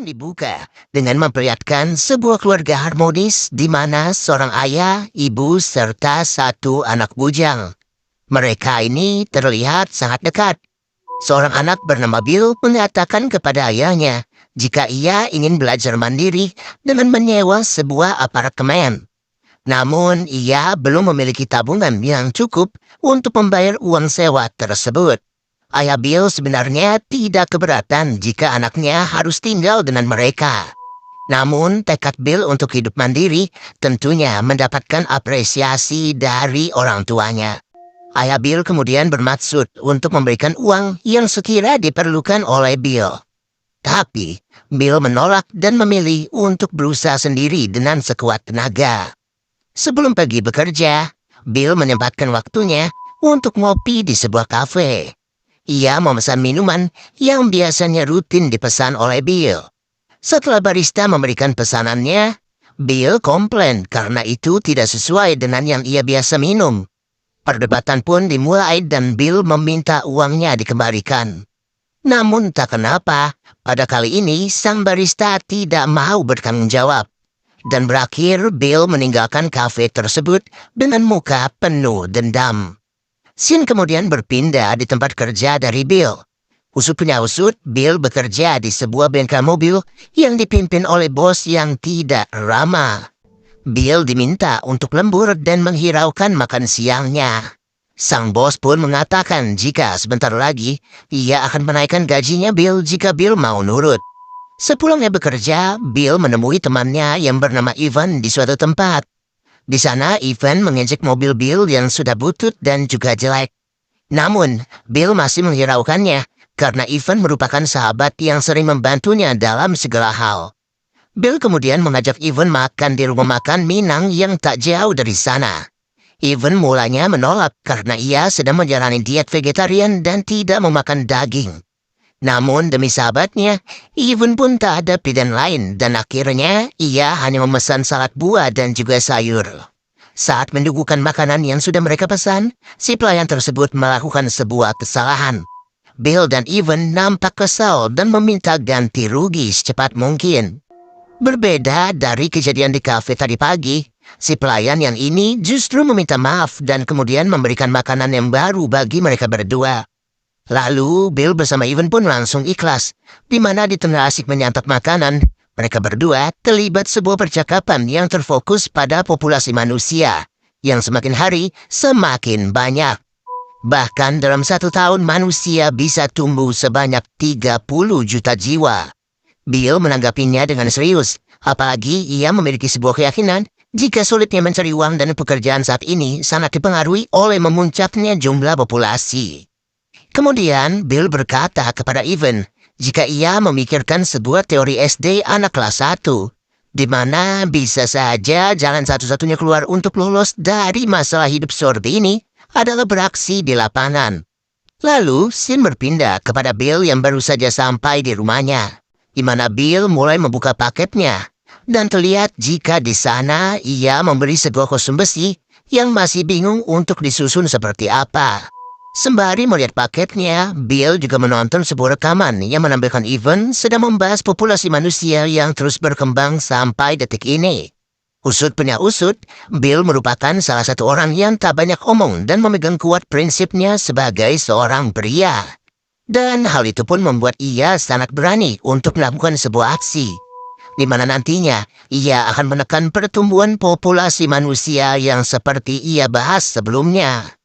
dibuka dengan memperlihatkan sebuah keluarga harmonis di mana seorang ayah, ibu, serta satu anak bujang. Mereka ini terlihat sangat dekat. Seorang anak bernama Bill mengatakan kepada ayahnya jika ia ingin belajar mandiri dengan menyewa sebuah apartemen. Namun, ia belum memiliki tabungan yang cukup untuk membayar uang sewa tersebut. Ayah Bill sebenarnya tidak keberatan jika anaknya harus tinggal dengan mereka. Namun, tekad Bill untuk hidup mandiri tentunya mendapatkan apresiasi dari orang tuanya. Ayah Bill kemudian bermaksud untuk memberikan uang yang sekira diperlukan oleh Bill. Tapi, Bill menolak dan memilih untuk berusaha sendiri dengan sekuat tenaga. Sebelum pergi bekerja, Bill menyempatkan waktunya untuk ngopi di sebuah kafe. Ia memesan minuman yang biasanya rutin dipesan oleh Bill. Setelah barista memberikan pesanannya, Bill komplain karena itu tidak sesuai dengan yang ia biasa minum. Perdebatan pun dimulai dan Bill meminta uangnya dikembalikan. Namun tak kenapa, pada kali ini sang barista tidak mau bertanggung jawab. Dan berakhir Bill meninggalkan kafe tersebut dengan muka penuh dendam. Scene kemudian berpindah di tempat kerja dari Bill. Usut punya usut, Bill bekerja di sebuah bengkel mobil yang dipimpin oleh bos yang tidak ramah. Bill diminta untuk lembur dan menghiraukan makan siangnya. Sang bos pun mengatakan jika sebentar lagi ia akan menaikkan gajinya Bill jika Bill mau nurut. Sepulangnya bekerja, Bill menemui temannya yang bernama Ivan di suatu tempat. Di sana, Ivan mengejek mobil Bill yang sudah butut dan juga jelek. Namun, Bill masih menghiraukannya karena Ivan merupakan sahabat yang sering membantunya dalam segala hal. Bill kemudian mengajak Ivan makan di rumah makan Minang yang tak jauh dari sana. Ivan mulanya menolak karena ia sedang menjalani diet vegetarian dan tidak memakan daging. Namun demi sahabatnya, Ivan pun tak ada pilihan lain dan akhirnya ia hanya memesan salad buah dan juga sayur. Saat menyuguhkan makanan yang sudah mereka pesan, si pelayan tersebut melakukan sebuah kesalahan. Bill dan Ivan nampak kesal dan meminta ganti rugi secepat mungkin. Berbeda dari kejadian di kafe tadi pagi, si pelayan yang ini justru meminta maaf dan kemudian memberikan makanan yang baru bagi mereka berdua. Lalu, Bill bersama Ivan pun langsung ikhlas, di mana di tengah asik menyantap makanan, mereka berdua terlibat sebuah percakapan yang terfokus pada populasi manusia, yang semakin hari semakin banyak. Bahkan dalam 1 tahun manusia bisa tumbuh sebanyak 30 juta jiwa. Bill menanggapinya dengan serius, apalagi ia memiliki sebuah keyakinan jika sulitnya mencari uang dan pekerjaan saat ini sangat dipengaruhi oleh memuncaknya jumlah populasi. Kemudian, Bill berkata kepada Ivan jika ia memikirkan sebuah teori SD anak kelas 1, di mana bisa saja jalan satu-satunya keluar untuk lolos dari masalah hidup seperti ini adalah beraksi di lapangan. Lalu, scene berpindah kepada Bill yang baru saja sampai di rumahnya, di mana Bill mulai membuka paketnya, dan terlihat jika di sana ia memberi sebuah kostum besi yang masih bingung untuk disusun seperti apa. Sembari melihat paketnya, Bill juga menonton sebuah rekaman yang menampilkan Ivan sedang membahas populasi manusia yang terus berkembang sampai detik ini. Usut punya usut, Bill merupakan salah satu orang yang tak banyak omong dan memegang kuat prinsipnya sebagai seorang pria. Dan hal itu pun membuat ia sangat berani untuk melakukan sebuah aksi, di mana nantinya ia akan menekan pertumbuhan populasi manusia yang seperti ia bahas sebelumnya.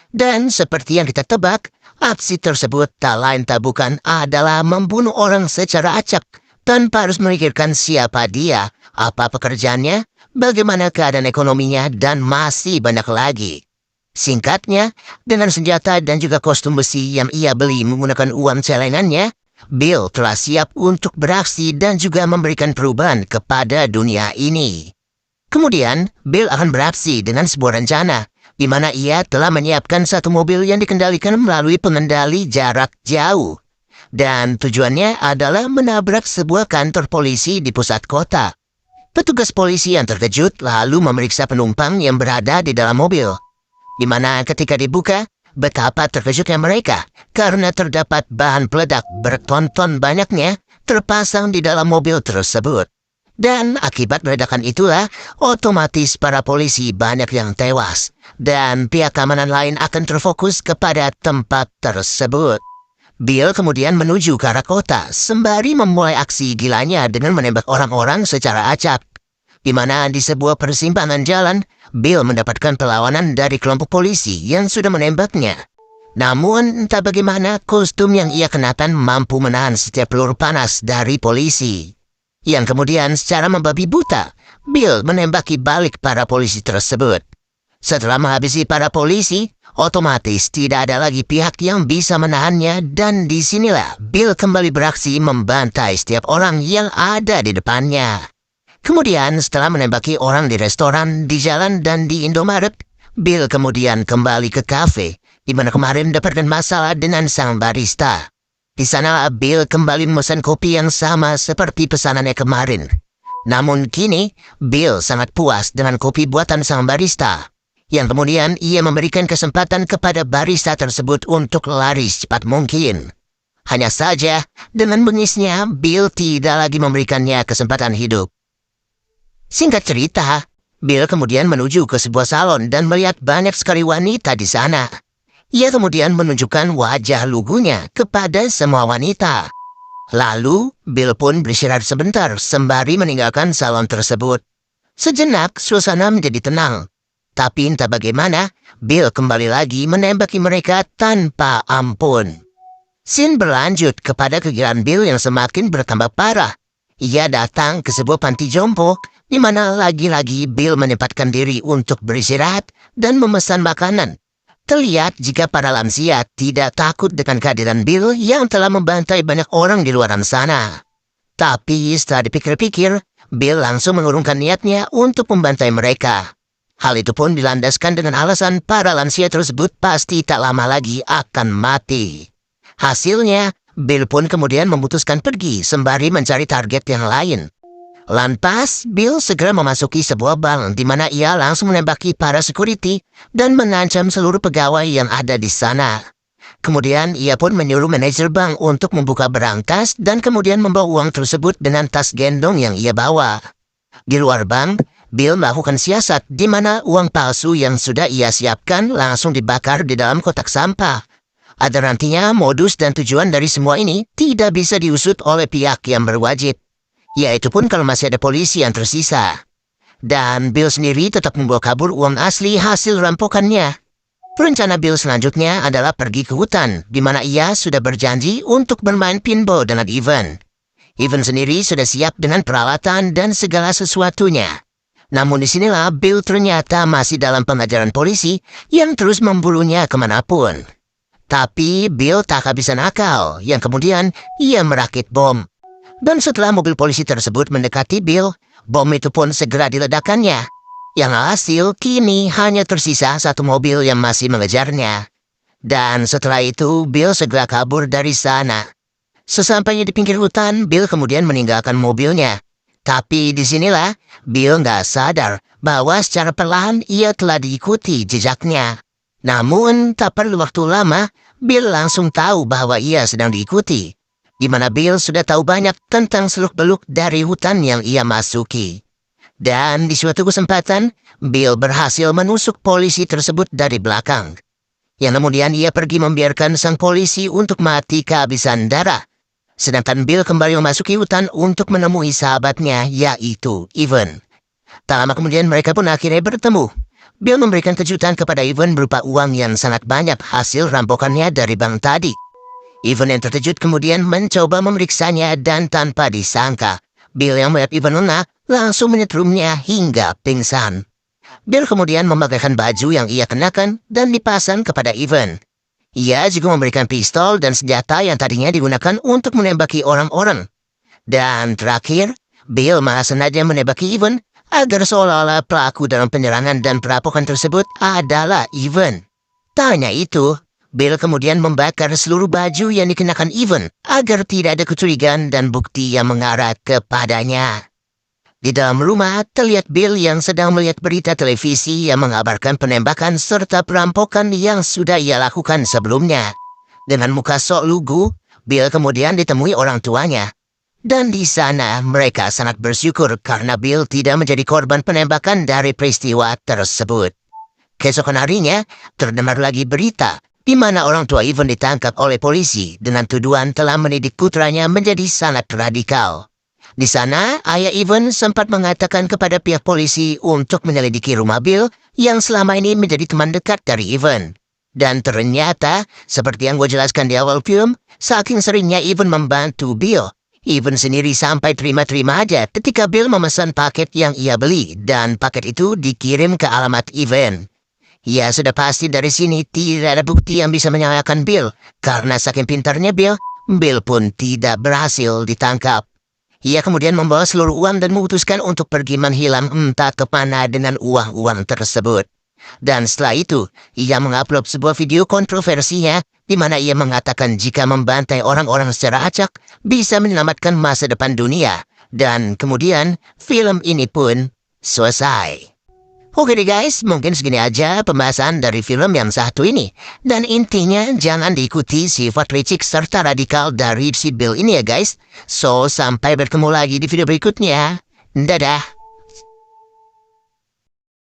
Dan seperti yang kita tebak, aksi tersebut tak lain tak bukan adalah membunuh orang secara acak tanpa harus memikirkan siapa dia, apa pekerjaannya, bagaimana keadaan ekonominya, dan masih banyak lagi. Singkatnya, dengan senjata dan juga kostum besi yang ia beli menggunakan uang celengannya, Bill telah siap untuk beraksi dan juga memberikan perubahan kepada dunia ini. Kemudian, Bill akan beraksi dengan sebuah rencana, di mana ia telah menyiapkan satu mobil yang dikendalikan melalui pengendali jarak jauh. Dan tujuannya adalah menabrak sebuah kantor polisi di pusat kota. Petugas polisi yang terkejut lalu memeriksa penumpang yang berada di dalam mobil, di mana ketika dibuka, betapa terkejutnya mereka karena terdapat bahan peledak bertonton banyaknya terpasang di dalam mobil tersebut. Dan akibat ledakan itulah, otomatis para polisi banyak yang tewas, dan pihak keamanan lain akan terfokus kepada tempat tersebut. Bill kemudian menuju ke arah kota, sembari memulai aksi gilanya dengan menembak orang-orang secara acak. Di mana di sebuah persimpangan jalan, Bill mendapatkan perlawanan dari kelompok polisi yang sudah menembaknya. Namun, entah bagaimana kostum yang ia kenakan mampu menahan setiap peluru panas dari polisi. Yang kemudian secara membabi buta, Bill menembaki balik para polisi tersebut. Setelah menghabisi para polisi, otomatis tidak ada lagi pihak yang bisa menahannya, dan disinilah Bill kembali beraksi membantai setiap orang yang ada di depannya. Kemudian setelah menembaki orang di restoran, di jalan, dan di Indomaret, Bill kemudian kembali ke kafe, di mana kemarin mendapatkan masalah dengan sang barista. Di sana Bill kembali memesan kopi yang sama seperti pesanannya kemarin. Namun kini, Bill sangat puas dengan kopi buatan sang barista. Yang kemudian ia memberikan kesempatan kepada barista tersebut untuk lari secepat mungkin. Hanya saja, dengan bengisnya, Bill tidak lagi memberikannya kesempatan hidup. Singkat cerita, Bill kemudian menuju ke sebuah salon dan melihat banyak sekali wanita di sana. Ia kemudian menunjukkan wajah lugunya kepada semua wanita. Lalu, Bill pun beristirahat sebentar sembari meninggalkan salon tersebut. Sejenak, suasana menjadi tenang. Tapi entah bagaimana, Bill kembali lagi menembaki mereka tanpa ampun. Scene berlanjut kepada kegilaan Bill yang semakin bertambah parah. Ia datang ke sebuah panti jompo, di mana lagi-lagi Bill menempatkan diri untuk beristirahat dan memesan makanan. Terlihat jika para lansia tidak takut dengan kehadiran Bill yang telah membantai banyak orang di luar sana. Tapi setelah dipikir-pikir, Bill langsung mengurungkan niatnya untuk membantai mereka. Hal itu pun dilandaskan dengan alasan para lansia tersebut pasti tak lama lagi akan mati. Hasilnya, Bill pun kemudian memutuskan pergi sembari mencari target yang lain. Lantas, Bill segera memasuki sebuah bank di mana ia langsung menembaki para security dan mengancam seluruh pegawai yang ada di sana. Kemudian ia pun menyuruh manajer bank untuk membuka berangkas dan kemudian membawa uang tersebut dengan tas gendong yang ia bawa. Di luar bank, Bill melakukan siasat di mana uang palsu yang sudah ia siapkan langsung dibakar di dalam kotak sampah. Agar nantinya modus dan tujuan dari semua ini tidak bisa diusut oleh pihak yang berwajib. Yaitu pun kalau masih ada polisi yang tersisa. Dan Bill sendiri tetap membawa kabur uang asli hasil rampokannya. Rencana Bill selanjutnya adalah pergi ke hutan, di mana ia sudah berjanji untuk bermain pinball dengan Evan. Evan sendiri sudah siap dengan peralatan dan segala sesuatunya. Namun disinilah Bill ternyata masih dalam pengajaran polisi yang terus memburunya kemanapun. Tapi Bill tak kehabisan akal, yang kemudian ia merakit bom. Dan setelah mobil polisi tersebut mendekati Bill, bom itu pun segera diledakkannya. Yang hasil kini hanya tersisa satu mobil yang masih mengejarnya. Dan setelah itu Bill segera kabur dari sana. Sesampainya di pinggir hutan, Bill kemudian meninggalkan mobilnya. Tapi disinilah Bill nggak sadar bahwa secara perlahan ia telah diikuti jejaknya. Namun tak perlu waktu lama, Bill langsung tahu bahwa ia sedang diikuti. Di mana Bill sudah tahu banyak tentang seluk-beluk dari hutan yang ia masuki. Dan di suatu kesempatan, Bill berhasil menusuk polisi tersebut dari belakang. Yang kemudian ia pergi membiarkan sang polisi untuk mati kehabisan darah. Sedangkan Bill kembali memasuki hutan untuk menemui sahabatnya, yaitu Evan. Tak lama kemudian mereka pun akhirnya bertemu. Bill memberikan kejutan kepada Evan berupa uang yang sangat banyak hasil rampokannya dari bank tadi. Evan yang terkejut kemudian mencoba memeriksanya dan tanpa disangka, Bill yang melihat Evan lengah langsung menyetrumnya hingga pingsan. Bill kemudian memakaikan baju yang ia kenakan dan dipasang kepada Evan. Ia juga memberikan pistol dan senjata yang tadinya digunakan untuk menembaki orang-orang. Dan terakhir, Bill malah sengaja menembaki Evan agar seolah-olah pelaku dalam penyerangan dan perampokan tersebut adalah Evan. Tak hanya itu, Bill kemudian membakar seluruh baju yang dikenakan Evan agar tidak ada kecurigaan dan bukti yang mengarah kepadanya. Di dalam rumah, terlihat Bill yang sedang melihat berita televisi yang mengabarkan penembakan serta perampokan yang sudah ia lakukan sebelumnya. Dengan muka sok lugu, Bill kemudian ditemui orang tuanya. Dan di sana mereka sangat bersyukur karena Bill tidak menjadi korban penembakan dari peristiwa tersebut. Keesokan harinya, terdengar lagi berita di mana orang tua Ivan ditangkap oleh polisi dengan tuduhan telah mendidik putranya menjadi sangat radikal. Di sana, ayah Ivan sempat mengatakan kepada pihak polisi untuk menyelidiki rumah Bill yang selama ini menjadi teman dekat dari Ivan. Dan ternyata, seperti yang gue jelaskan di awal film, saking seringnya Ivan membantu Bill, Ivan sendiri sampai terima-terima aja ketika Bill memesan paket yang ia beli dan paket itu dikirim ke alamat Ivan. Ya sudah pasti dari sini tidak ada bukti yang bisa menyalahkan Bill, karena saking pintarnya Bill, Bill pun tidak berhasil ditangkap. Ia kemudian membawa seluruh uang dan memutuskan untuk pergi menghilang entah kemana dengan uang-uang tersebut. Dan setelah itu, ia mengupload sebuah video kontroversinya di mana ia mengatakan jika membantai orang-orang secara acak bisa menyelamatkan masa depan dunia. Dan kemudian, film ini pun selesai. Oke deh guys, mungkin segini aja pembahasan dari film yang satu ini. Dan intinya jangan diikuti sifat licik serta radikal dari si Bill ini ya guys. So, sampai bertemu lagi di video berikutnya. Dadah.